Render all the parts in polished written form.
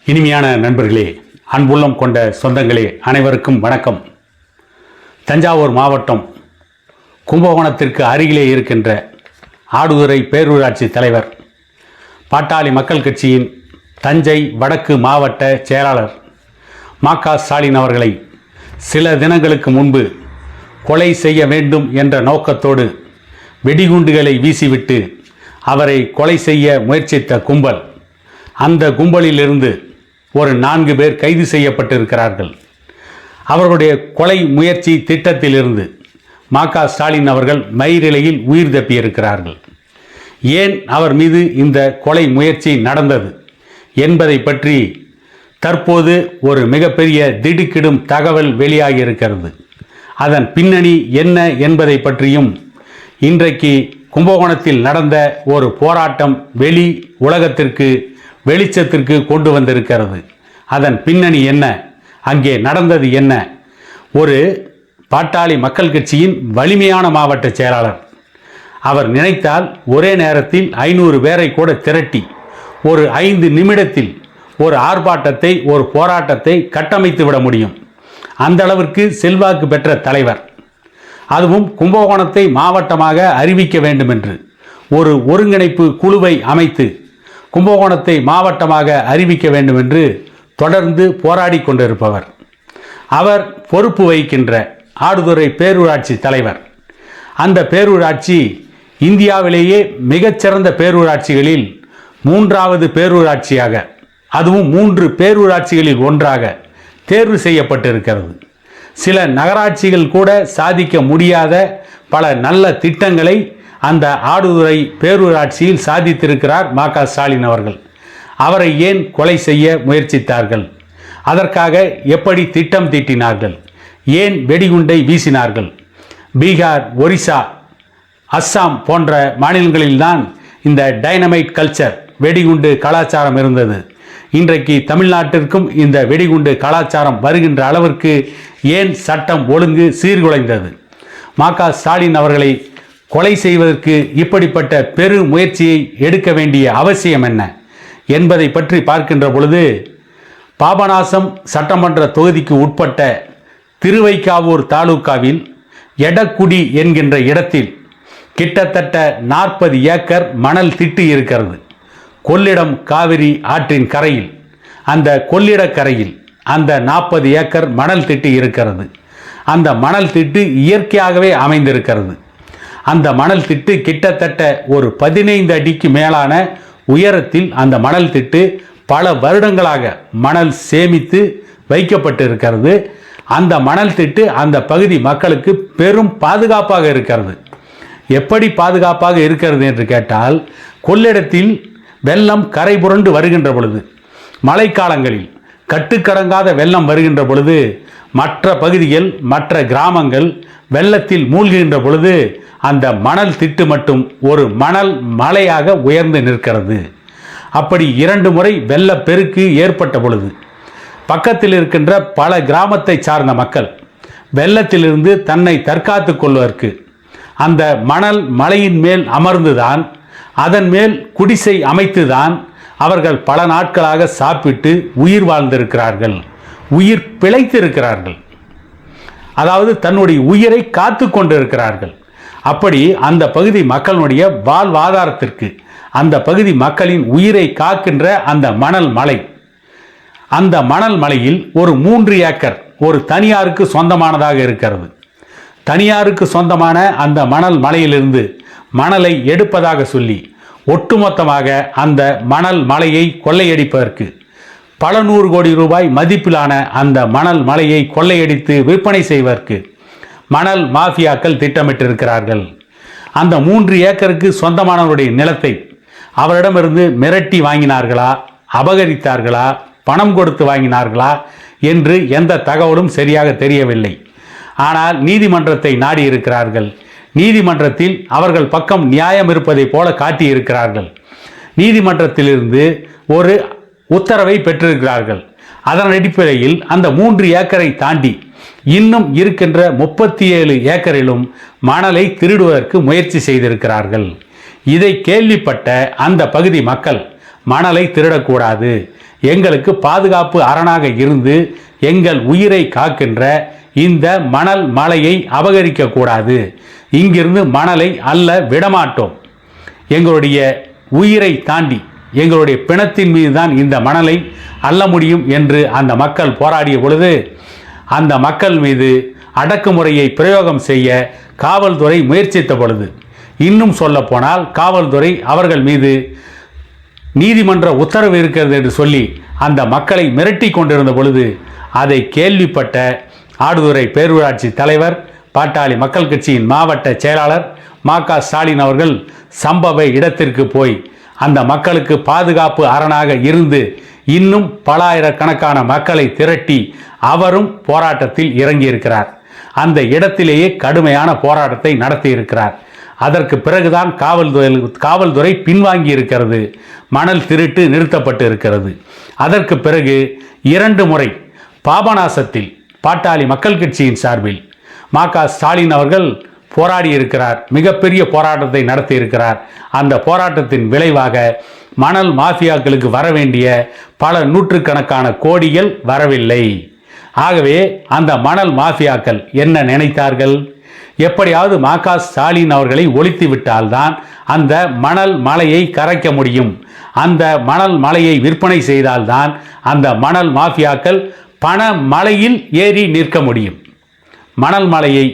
இனிமையான நண்பர்களே, அன்புள்ளம் கொண்ட சொந்தங்களே, அனைவருக்கும் வணக்கம். தஞ்சாவூர் மாவட்டம் கும்பகோணத்திற்கு அருகிலே இருக்கின்ற ஆடுதுறை பேரூராட்சி தலைவர், பாட்டாளி மக்கள் கட்சியின் தஞ்சை வடக்கு மாவட்ட செயலாளர் மா.க. ஸ்டாலின் அவர்களை சில தினங்களுக்கு முன்பு கொலை செய்ய வேண்டும் என்ற நோக்கத்தோடு வெடிகுண்டுகளை வீசிவிட்டு அவரை கொலை செய்ய முயற்சித்த கும்பல், அந்த கும்பலிலிருந்து ஒரு 4 பேர் கைது செய்யப்பட்டிருக்கிறார்கள். அவர்களுடைய கொலை முயற்சி திட்டத்திலிருந்து மா.க. ஸ்டாலின் அவர்கள் மயிரிழையில் உயிர் தப்பியிருக்கிறார்கள். ஏன் அவர் மீது இந்த கொலை முயற்சி நடந்தது என்பதை பற்றி தற்போது ஒரு மிகப்பெரிய திடுக்கிடும் தகவல் வெளியாகி இருக்கிறது. அதன் பின்னணி என்ன என்பதை பற்றியும், இன்றைக்கு கும்பகோணத்தில் நடந்த ஒரு போராட்டம் வெளி உலகத்திற்கு வெளிச்சத்திற்கு கொண்டு வந்திருக்கிறது. அதன் பின்னணி என்ன, அங்கே நடந்தது என்ன? ஒரு பாட்டாளி மக்கள் கட்சியின் வலிமையான மாவட்ட செயலாளர், அவர் நினைத்தால் ஒரே நேரத்தில் 500 பேரை கூட திரட்டி ஒரு 5 நிமிடத்தில் ஒரு ஆர்ப்பாட்டத்தை, ஒரு போராட்டத்தை கட்டமைத்து விட முடியும். அந்த அளவிற்கு செல்வாக்கு பெற்ற தலைவர். அதுவும் கும்பகோணத்தை மாவட்டமாக அறிவிக்க வேண்டும் என்று ஒரு ஒருங்கிணைப்பு குழுவை அமைத்து கும்பகோணத்தை மாவட்டமாக அறிவிக்க வேண்டும் என்று தொடர்ந்து போராடி கொண்டிருப்பவர். அவர் பொறுப்பு வகிக்கின்ற ஆடுதுறை பேரூராட்சி தலைவர். அந்த பேரூராட்சி இந்தியாவிலேயே மிகச்சிறந்த பேரூராட்சிகளில் 3வது பேரூராட்சியாக, அதுவும் 3 பேரூராட்சிகளில் ஒன்றாக தேர்வு செய்யப்பட்டிருக்கிறது. சில நகராட்சிகள் கூட சாதிக்க முடியாத பல நல்ல திட்டங்களை அந்த ஆடுதுறை பேரூராட்சியில் சாதித்திருக்கிறார் மா.க. ஸ்டாலின் அவர்கள். அவரை ஏன் கொலை செய்ய முயற்சித்தார்கள்? அதற்காக எப்படி திட்டம் தீட்டினார்கள்? ஏன் வெடிகுண்டை வீசினார்கள்? பீகார், ஒரிசா, அஸ்ஸாம் போன்ற மாநிலங்களில்தான் இந்த டைனமைட் கல்ச்சர், வெடிகுண்டு கலாச்சாரம் இருந்தது. இன்றைக்கு தமிழ்நாட்டிற்கும் இந்த வெடிகுண்டு கலாச்சாரம் வருகின்ற அளவிற்கு ஏன் சட்டம் ஒழுங்கு சீர்குலைந்தது? மா.க. ஸ்டாலின் அவர்களை கொலை செய்வதற்கு இப்படிப்பட்ட பெரு முயற்சியை எடுக்க வேண்டிய அவசியம் என்ன என்பதை பற்றி பார்க்கின்ற பொழுது, பாபநாசம் சட்டமன்ற தொகுதிக்கு உட்பட்ட திருவைக்காவூர் தாலுகாவில் எடக்குடி என்கின்ற இடத்தில் கிட்டத்தட்ட 40 ஏக்கர் மணல் திட்டு இருக்கிறது. கொள்ளிடம் காவிரி ஆற்றின் கரையில், அந்த கொள்ளிடக்கரையில் அந்த 40 ஏக்கர் மணல் திட்டு இருக்கிறது. அந்த மணல் திட்டு இயற்கையாகவே அமைந்திருக்கிறது. அந்த மணல் திட்டு கிட்டத்தட்ட ஒரு 15 அடிக்கு மேலான உயரத்தில் அந்த மணல் திட்டு பல வருடங்களாக மணல் சேமித்து வைக்கப்பட்டிருக்கிறது. அந்த மணல் திட்டு அந்த பகுதி மக்களுக்கு பெரும் பாதுகாப்பாக இருக்கிறது. எப்படி பாதுகாப்பாக இருக்கிறது என்று கேட்டால், கொள்ளிடத்தில் வெள்ளம் கரை புரண்டு வருகின்ற பொழுது, மழைக்காலங்களில் கட்டுக்கடங்காத வெள்ளம் வருகின்ற பொழுது, மற்ற பகுதிகள், மற்ற கிராமங்கள் வெள்ளத்தில் மூழ்கின்ற பொழுது அந்த மணல் திட்டு மட்டும் ஒரு மணல் மலையாக உயர்ந்து நிற்கிறது. அப்படி 2 முறை வெள்ளப்பெருக்கு ஏற்பட்ட பொழுது பக்கத்தில் இருக்கின்ற பல கிராமத்தை சார்ந்த மக்கள் வெள்ளத்திலிருந்து தன்னை தற்காத்து கொள்வதற்கு அந்த மணல் மலையின் மேல் அமர்ந்துதான், அதன் மேல் குடிசை அமைத்துதான் அவர்கள் பல நாட்களாக சாப்பிட்டு உயிர் வாழ்ந்திருக்கிறார்கள், உயிர் பிழைத்திருக்கிறார்கள். அதாவது தன்னுடைய உயிரை காத்து கொண்டிருக்கிறார்கள். அப்படி அந்த பகுதி மக்களுடைய வாழ்வாதாரத்திற்கு, அந்த பகுதி மக்களின் உயிரை காக்கின்ற அந்த மணல் மலை, அந்த மணல் மலையில் ஒரு 3 ஏக்கர் ஒரு தனியாருக்கு சொந்தமானதாக இருக்கிறது. தனியாருக்கு சொந்தமான அந்த மணல் மலையிலிருந்து மணலை எடுப்பதாக சொல்லி ஒட்டுமொத்தமாக அந்த மணல் மலையை கொள்ளையடிப்பதற்கு பல 100 கோடி ரூபாய் மதிப்பிலான அந்த மணல் மலையை கொள்ளையடித்து விற்பனை செய்வதற்கு மணல் மாஃபியாக்கள் திட்டமிட்டிருக்கிறார்கள். அந்த 3 ஏக்கருக்கு சொந்தமானவருடைய நிலத்தை அவரிடமிருந்து மிரட்டி வாங்கினார்களா, அபகரித்தார்களா, பணம் கொடுத்து வாங்கினார்களா என்று எந்த தகவலும் சரியாக தெரியவில்லை. ஆனால் நீதிமன்றத்தை நாடி இருக்கிறார்கள். நீதிமன்றத்தில் அவர்கள் பக்கம் நியாயம் இருப்பதை போல காட்டியிருக்கிறார்கள். நீதிமன்றத்திலிருந்து ஒரு உத்தரவை பெற்றிருக்கிறார்கள். அதன் அடிப்படையில் அந்த 3 ஏக்கரை தாண்டி இன்னும் இருக்கின்ற 37 ஏக்கரிலும் மணலை திருடுவதற்கு முயற்சி செய்திருக்கிறார்கள். இதை கேள்விப்பட்ட அந்த பகுதி மக்கள் மணலை திருடக்கூடாது, எங்களுக்கு பாதுகாப்பு அரணாக இருந்து எங்கள் உயிரை காக்கின்ற இந்த மணல் மலையை அபகரிக்க கூடாது. இங்கிருந்து மணலை அள்ள விடமாட்டோம். எங்களுடைய உயிரை தாண்டி எங்களுடைய பிணத்தின் மீது தான் இந்த மணலை அள்ள முடியும் என்று அந்த மக்கள் போராடிய பொழுது அந்த மக்கள் மீது அடக்குமுறையை பிரயோகம் செய்ய காவல்துறை முயற்சித்த பொழுது, இன்னும் சொல்ல போனால் காவல்துறை அவர்கள் மீது நீதிமன்ற உத்தரவு இருக்கிறது என்று சொல்லி அந்த மக்களை மிரட்டி கொண்டிருந்த பொழுது அதை கேள்விப்பட்ட ஆடுதுறை பேரூராட்சி தலைவர், பாட்டாளி மக்கள் கட்சியின் மாவட்ட செயலாளர் மா.க. ஸ்டாலின் அவர்கள் சம்பவ இடத்திற்கு போய் அந்த மக்களுக்கு பாதுகாப்பு அரணாக இருந்து இன்னும் பல ஆயிரக்கணக்கான மக்களை திரட்டி அவரும் போராட்டத்தில் இறங்கியிருக்கிறார். அந்த இடத்திலேயே கடுமையான போராட்டத்தை நடத்தியிருக்கிறார். அதற்கு பிறகுதான் காவல்துறை பின்வாங்கி இருக்கிறது. மணல் திருட்டு நிறுத்தப்பட்டு இருக்கிறது. அதற்கு பிறகு 2 முறை பாபநாசத்தில் பாட்டாளி மக்கள் கட்சியின் சார்பில் மா.க. ஸ்டாலின் அவர்கள் போராடி இருக்கிறார். மிகப்பெரிய போராட்டத்தை நடத்தி இருக்கிறார். அந்த போராட்டத்தின் விளைவாக மணல் மாஃபியாக்களுக்கு வர வேண்டிய பல நூற்றுக்கணக்கான கோடிகள் வரவில்லை. ஆகவே அந்த மணல் மாஃபியாக்கள் என்ன நினைத்தார்கள்? எப்படியாவது மா.க. ஸ்டாலின் அவர்களை ஒழித்து விட்டால்தான் அந்த மணல் மலையை கரைக்க முடியும். அந்த மணல் மலையை விற்பனை செய்தால்தான் அந்த மணல் மாஃபியாக்கள் பண மலையில் ஏறி நிற்க முடியும். மணல் மலையை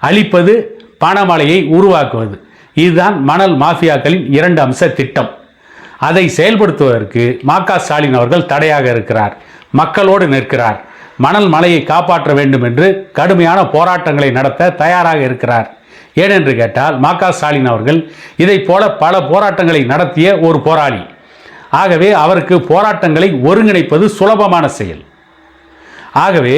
அழிப்பது, பணமலையை உருவாக்குவது, இதுதான் மணல் மாஃபியாக்களின் 2 அம்ச திட்டம். அதை செயல்படுத்துவதற்கு மா.க. ஸ்டாலின் அவர்கள் தடையாக இருக்கிறார். மக்களோடு நிற்கிறார். மணல் மலையை காப்பாற்ற வேண்டும் என்று கடுமையான போராட்டங்களை நடத்த தயாராக இருக்கிறார். ஏனென்று கேட்டால் மா.க. ஸ்டாலின் அவர்கள் இதை போல பல போராட்டங்களை நடத்திய ஒரு போராளி. ஆகவே அவருக்கு போராட்டங்களை ஒருங்கிணைப்பது சுலபமான செயல். ஆகவே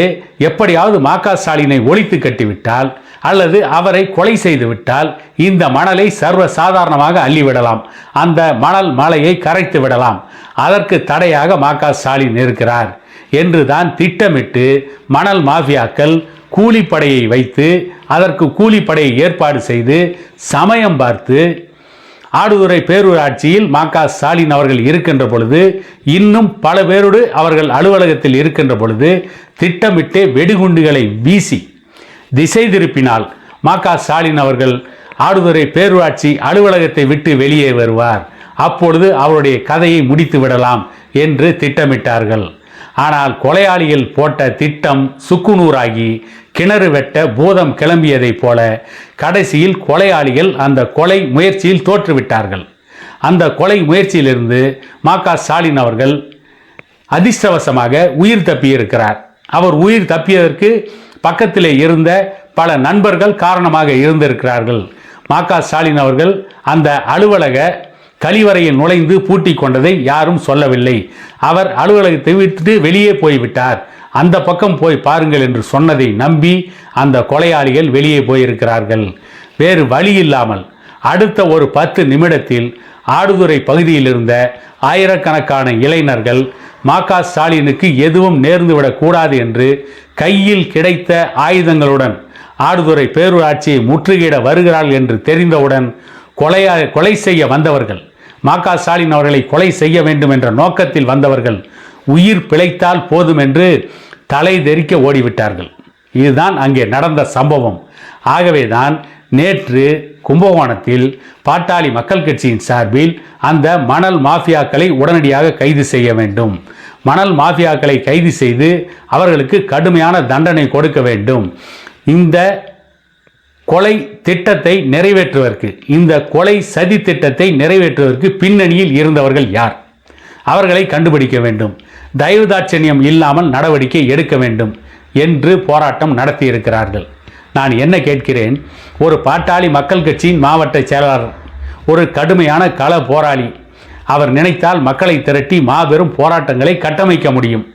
எப்படியாவது மா.க. ஸ்டாலினை ஒழித்து கட்டிவிட்டால் அல்லது அவரை கொலை செய்து விட்டால் இந்த மணலை சர்வ சாதாரணமாக அள்ளிவிடலாம். அந்த மணல் மலையை கரைத்து விடலாம். அதற்கு தடையாக மா.க. ஸ்டாலின் இருக்கிறார் என்றுதான் திட்டமிட்டு மணல் மாஃபியாக்கள் கூலிப்படையை வைத்து அதற்கு கூலிப்படையை ஏற்பாடு செய்து சமயம் பார்த்து ஆடுதுறை பேரூராட்சியில் மா.க. ஸ்டாலின் அவர்கள் இருக்கின்ற பொழுது, இன்னும் பல பேரோடு அவர்கள் அலுவலகத்தில் இருக்கின்ற பொழுது திட்டமிட்டு வெடிகுண்டுகளை வீசி திசை திருப்பினால் மா.க. ஸ்டாலின் அவர்கள் ஆடுதுறை பேரூராட்சி அலுவலகத்தை விட்டு வெளியே வருவார். அப்பொழுது அவருடைய கதையை முடித்து விடலாம் என்று திட்டமிட்டார்கள். ஆனால் கொலையாளிகள் போட்ட திட்டம் சுக்குநூறாகி கிணறு வெட்ட பூதம் கிளம்பியதைப் போல கடைசியில் கொலையாளிகள் அந்த கொலை முயற்சியில் தோற்றுவிட்டார்கள். அந்த கொலை முயற்சியிலிருந்து மா.க. ஸ்டாலின் அவர்கள் அதிர்ஷ்டவசமாக உயிர் தப்பியிருக்கிறார். அவர் உயிர் தப்பியதற்கு பக்கத்திலே இருந்த பல நண்பர்கள் காரணமாக இருந்திருக்கிறார்கள். மா.க. ஸ்டாலின் அவர்கள் அந்த அலுவலக கழிவறையில் நுழைந்து பூட்டி கொண்டதை யாரும் சொல்லவில்லை. அவர் அலுவலகத்தை விட்டு வெளியே போய்விட்டார், அந்த பக்கம் போய் பாருங்கள் என்று சொன்னதை நம்பி அந்த கொலையாளிகள் வெளியே போயிருக்கிறார்கள். வேறு வழி இல்லாமல் அடுத்த ஒரு 10 நிமிடத்தில் ஆடுதுறை பகுதியில் இருந்த ஆயிரக்கணக்கான இளைஞர்கள் மா.க. ஸ்டாலினுக்கு எதுவும் நேர்ந்துவிடக்கூடாது என்று கையில் கிடைத்த ஆயுதங்களுடன் ஆடுதுறை பேரூராட்சியை முற்றுகையிட வருகிறார்கள் என்று தெரிந்தவுடன் கொலை செய்ய வந்தவர்கள், மா.க. ஸ்டாலின் அவர்களை கொலை செய்ய வேண்டும் என்ற நோக்கத்தில் வந்தவர்கள் உயிர் பிழைத்தால் போதும் என்று தலை தெறிக்க ஓடிவிட்டார்கள். இதுதான் அங்கே நடந்த சம்பவம். ஆகவேதான் நேற்று கும்பகோணத்தில் பாட்டாளி மக்கள் கட்சியின் சார்பில் அந்த மணல் மாஃபியாக்களை உடனடியாக கைது செய்ய வேண்டும். மணல் மாஃபியாக்களை கைது செய்து அவர்களுக்கு கடுமையான தண்டனை கொடுக்க வேண்டும். இந்த கொலை திட்டத்தை நிறைவேற்றுவதற்கு, இந்த கொலை சதி திட்டத்தை நிறைவேற்றுவதற்கு பின்னணியில் இருந்தவர்கள் யார்? அவர்களை கண்டுபிடிக்க வேண்டும். தயவுதாட்சண்யம் இல்லாமல் நடவடிக்கை எடுக்க வேண்டும் என்று போராட்டம் நடத்தியிருக்கிறார்கள். நான் என்ன கேட்கிறேன், ஒரு பாட்டாளி மக்கள் கட்சியின் மாவட்ட செயலாளர், ஒரு கடுமையான கள போராளி, அவர் நினைத்தால் மக்களை திரட்டி மாபெரும் போராட்டங்களை கட்டமைக்க முடியும்.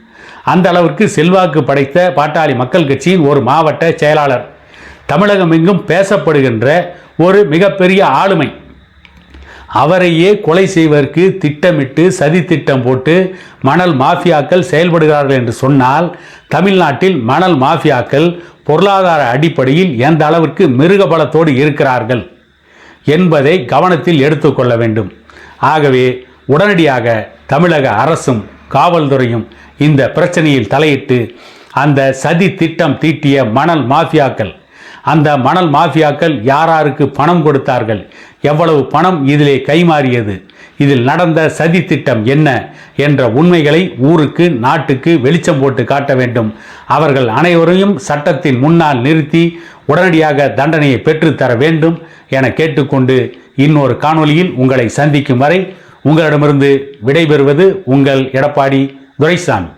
அந்த அளவிற்கு செல்வாக்கு படைத்த பாட்டாளி மக்கள் கட்சியின் ஒரு மாவட்ட செயலாளர், தமிழகம் எங்கும் பேசப்படுகின்ற ஒரு மிகப்பெரிய ஆளுமை, அவரையே கொலை செய்வதற்கு திட்டமிட்டு சதி திட்டம் போட்டு மணல் மாஃபியாக்கள் செயல்படுகிறார்கள் என்று சொன்னால், தமிழ்நாட்டில் மணல் மாஃபியாக்கள் பொருளாதார அடிப்படையில் எந்த அளவிற்கு மிருக பலத்தோடு இருக்கிறார்கள் என்பதை கவனத்தில் எடுத்துக்கொள்ள வேண்டும். ஆகவே உடனடியாக தமிழக அரசும் காவல்துறையும் இந்த பிரச்சனையில் தலையிட்டு அந்த சதி திட்டம் தீட்டிய மணல் மாஃபியாக்கள், அந்த மணல் மாஃபியாக்கள் யாராருக்கு பணம் கொடுத்தார்கள், எவ்வளவு பணம் இதிலே கைமாறியது, இதில் நடந்த சதி திட்டம் என்ன என்ற உண்மைகளை ஊருக்கு நாட்டுக்கு வெளிச்சம் போட்டு காட்ட வேண்டும். அவர்கள் அனைவரையும் சட்டத்தின் முன்னால் நிறுத்தி உடனடியாக தண்டனையை பெற்றுத்தர வேண்டும் என கேட்டுக்கொண்டு இன்னொரு காணொளியில் உங்களை சந்திக்கும் வரை உங்களிடமிருந்து விடைபெறுவது உங்கள் எடப்பாடி துரைசாமி.